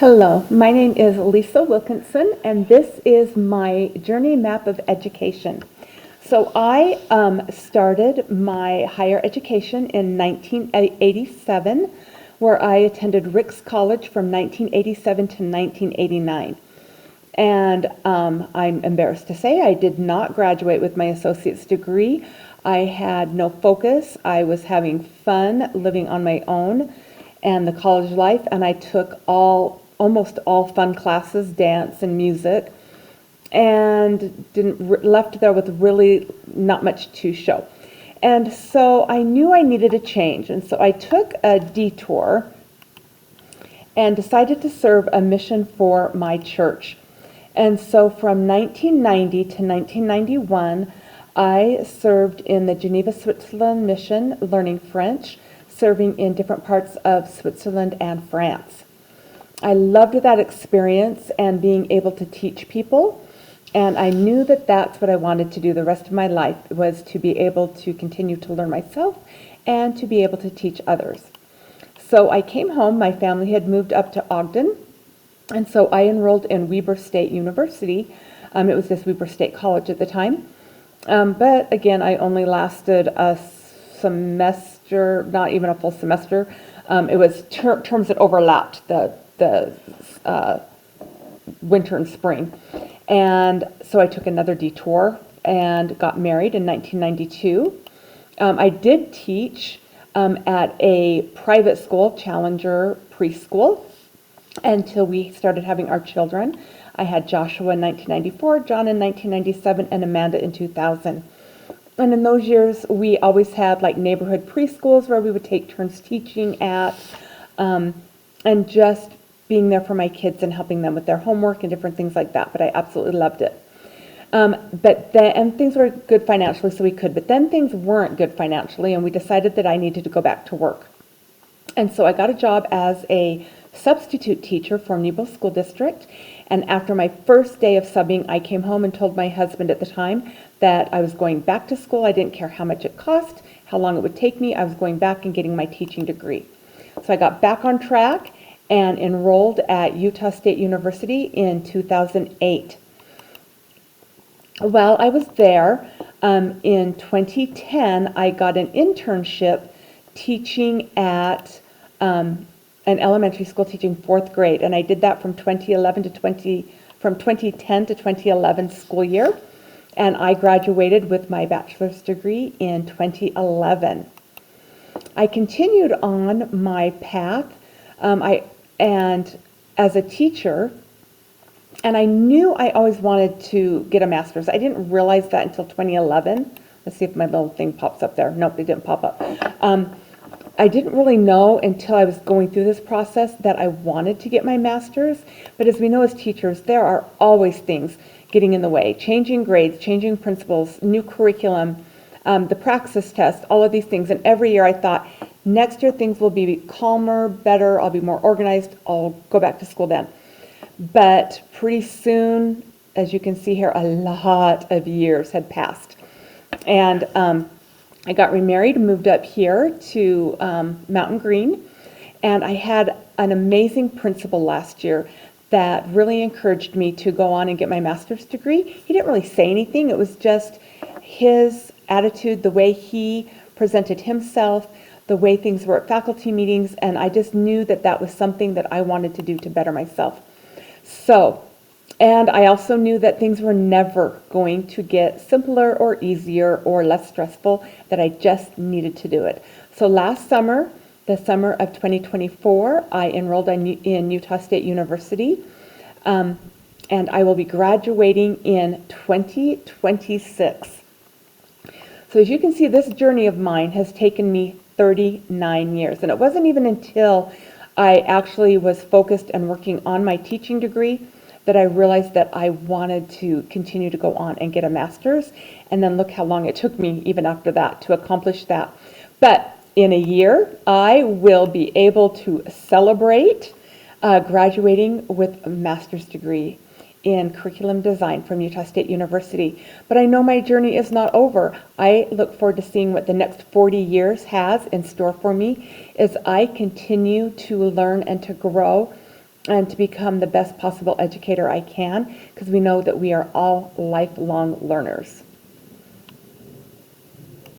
Hello, my name is Lisa Wilkinson, and this is my journey map of education. So I started my higher education in 1987, where I attended Ricks College from 1987 to 1989. And I'm embarrassed to say I did not graduate with my associate's degree. I had no focus. I was having fun living on my own and the college life, and I took almost all fun classes, dance and music, and left there with really not much to show. And so I knew I needed a change, and so I took a detour and decided to serve a mission for my church. And so from 1990 to 1991, I served in the Geneva, Switzerland mission, learning French, serving in different parts of Switzerland and France. I loved that experience and being able to teach people, and I knew that that's what I wanted to do the rest of my life, was to be able to continue to learn myself and to be able to teach others. So I came home. My family had moved up to Ogden, and so I enrolled in Weber State University. It was just Weber State College at the time. But again, I only lasted a semester, not even a full semester. It was terms that overlapped the winter and spring. And so I took another detour and got married in 1992. I did teach at a private school, Challenger Preschool, until we started having our children. I had Joshua in 1994, John in 1997, and Amanda in 2000. And in those years, we always had like neighborhood preschools where we would take turns teaching at, and just being there for my kids and helping them with their homework and different things like that. But I absolutely loved it. And things were good financially, so we could. But then things weren't good financially, and we decided that I needed to go back to work. And so I got a job as a substitute teacher for Nebo School District. And after my first day of subbing, I came home and told my husband at the time that I was going back to school. I didn't care how much it cost, how long it would take me. I was going back and getting my teaching degree. So I got back on track and enrolled at Utah State University in 2008. While I was there, in 2010, I got an internship teaching at an elementary school, teaching fourth grade, and I did that from 2010 to 2011 school year, and I graduated with my bachelor's degree in 2011. I continued on my path, and as a teacher, and I knew I always wanted to get a master's. I didn't realize that until 2011. Let's see if my little thing pops up there. Nope, it didn't pop up. I didn't really know until I was going through this process that I wanted to get my master's. But as we know as teachers, there are always things getting in the way. Changing grades, changing principals, new curriculum, the praxis test, all of these things. And every year I thought, next year things will be calmer, better, I'll be more organized, I'll go back to school then. But pretty soon, as you can see here, a lot of years had passed. And I got remarried, moved up here to Mountain Green, and I had an amazing principal last year that really encouraged me to go on and get my master's degree. He didn't really say anything. It was just his attitude, the way he presented himself, the way things were at faculty meetings, and I just knew that that was something that I wanted to do to better myself. So, and I also knew that things were never going to get simpler or easier or less stressful, that I just needed to do it. So last summer, the summer of 2024, I enrolled in Utah State University, and I will be graduating in 2026. So as you can see, this journey of mine has taken me 39 years, and it wasn't even until I actually was focused and working on my teaching degree that I realized that I wanted to continue to go on and get a master's. And then look how long it took me even after that to accomplish that. But in a year, I will be able to celebrate graduating with a master's degree in curriculum design from Utah State University. But I know my journey is not over. I look forward to seeing what the next 40 years has in store for me as I continue to learn and to grow and to become the best possible educator I can, because we know that we are all lifelong learners.